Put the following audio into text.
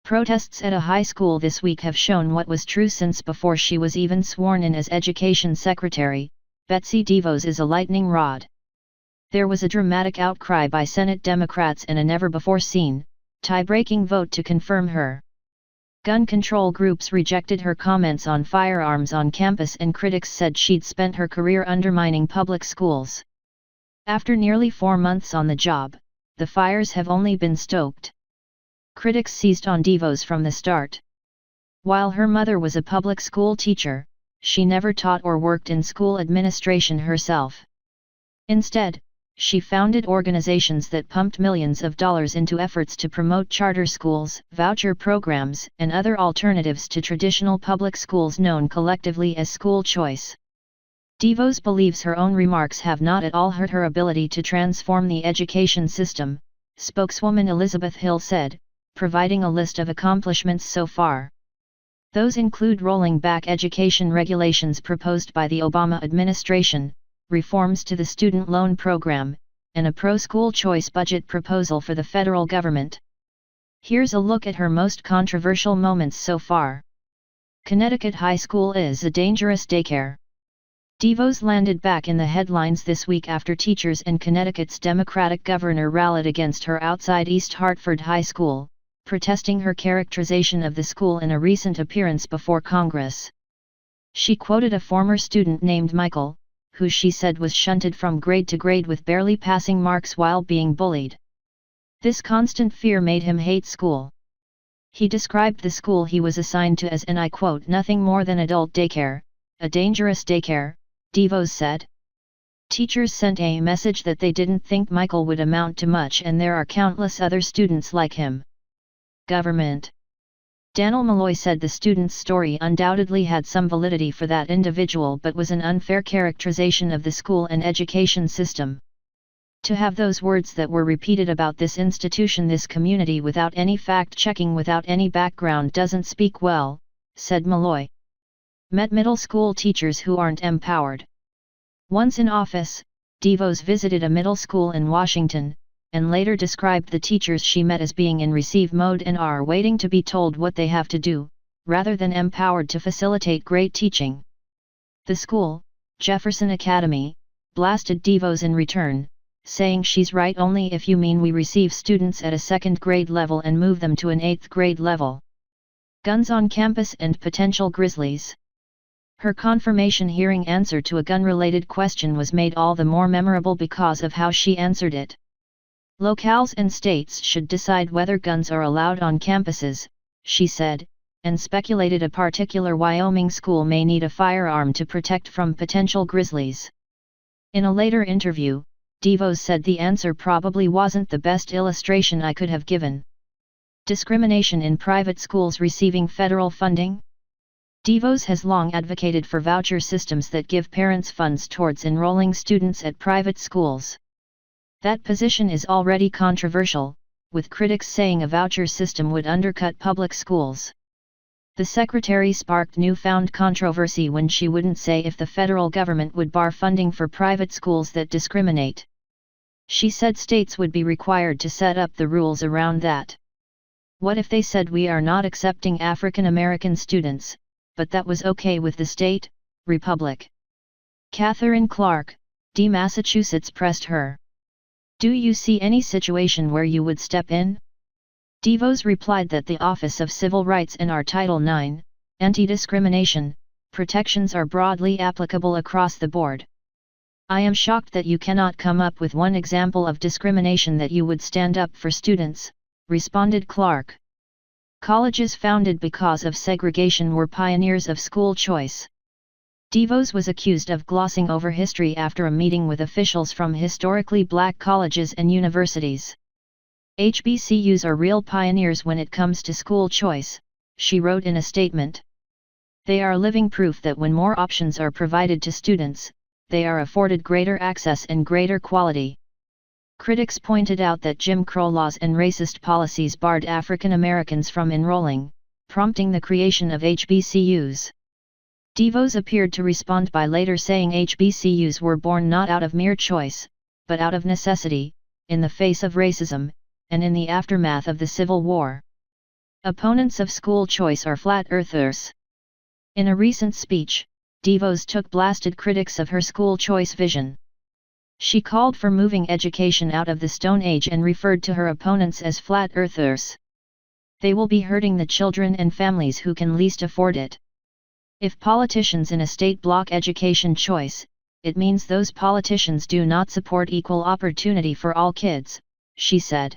Protests at a high school this week have shown what was true since before she was even sworn in as Education Secretary. Betsy DeVos is a lightning rod. There was a dramatic outcry by Senate Democrats and a never-before-seen, tie-breaking vote to confirm her. Gun control groups rejected her comments on firearms on campus, and critics said she'd spent her career undermining public schools. After nearly 4 months on the job, the fires have only been stoked. Critics seized on DeVos from the start. While her mother was a public school teacher, she never taught or worked in school administration herself. Instead, she founded organizations that pumped millions of dollars into efforts to promote charter schools, voucher programs, and other alternatives to traditional public schools known collectively as school choice. DeVos believes her own remarks have not at all hurt her ability to transform the education system, spokeswoman Elizabeth Hill said, providing a list of accomplishments so far. Those include rolling back education regulations proposed by the Obama administration, reforms to the student loan program, and a pro-school choice budget proposal for the federal government. Here's a look at her most controversial moments so far. Connecticut high school is a dangerous daycare. DeVos landed back in the headlines this week after teachers and Connecticut's Democratic governor rallied against her outside East Hartford High School, protesting her characterization of the school in a recent appearance before Congress. She quoted a former student named Michael, who she said was shunted from grade to grade with barely passing marks while being bullied. This constant fear made him hate school. He described the school he was assigned to as, and I quote, nothing more than adult daycare, a dangerous daycare, DeVos said. Teachers sent a message that they didn't think Michael would amount to much, and there are countless other students like him. Government. Daniel Malloy said the student's story undoubtedly had some validity for that individual, but was an unfair characterization of the school and education system. To have those words that were repeated about this institution, this community, without any fact-checking, without any background, doesn't speak well, said Malloy. Met middle school teachers who aren't empowered. Once in office, DeVos visited a middle school in Washington, and later described the teachers she met as being in receive mode and are waiting to be told what they have to do, rather than empowered to facilitate great teaching. The school, Jefferson Academy, blasted DeVos in return, saying she's right only if you mean we receive students at a 2nd grade level and move them to an 8th grade level. Guns on campus and potential grizzlies. Her confirmation hearing answer to a gun-related question was made all the more memorable because of how she answered it. Locales and states should decide whether guns are allowed on campuses, she said, and speculated a particular Wyoming school may need a firearm to protect from potential grizzlies. In a later interview, DeVos said the answer probably wasn't the best illustration I could have given. Discrimination in private schools receiving federal funding? DeVos has long advocated for voucher systems that give parents funds towards enrolling students at private schools. That position is already controversial, with critics saying a voucher system would undercut public schools. The secretary sparked newfound controversy when she wouldn't say if the federal government would bar funding for private schools that discriminate. She said states would be required to set up the rules around that. What if they said we are not accepting African American students, but that was okay with the state, Republic? Catherine Clark, D. Massachusetts pressed her. Do you see any situation where you would step in? DeVos replied that the Office of Civil Rights and our Title IX, anti-discrimination, protections are broadly applicable across the board. I am shocked that you cannot come up with one example of discrimination that you would stand up for students, responded Clark. Colleges founded because of segregation were pioneers of school choice. DeVos was accused of glossing over history after a meeting with officials from historically black colleges and universities. HBCUs are real pioneers when it comes to school choice, she wrote in a statement. They are living proof that when more options are provided to students, they are afforded greater access and greater quality. Critics pointed out that Jim Crow laws and racist policies barred African Americans from enrolling, prompting the creation of HBCUs. DeVos appeared to respond by later saying HBCUs were born not out of mere choice, but out of necessity, in the face of racism, and in the aftermath of the Civil War. Opponents of school choice are flat earthers. In a recent speech, DeVos took blasted critics of her school choice vision. She called for moving education out of the Stone Age and referred to her opponents as flat earthers. They will be hurting the children and families who can least afford it. If politicians in a state block education choice, it means those politicians do not support equal opportunity for all kids, she said.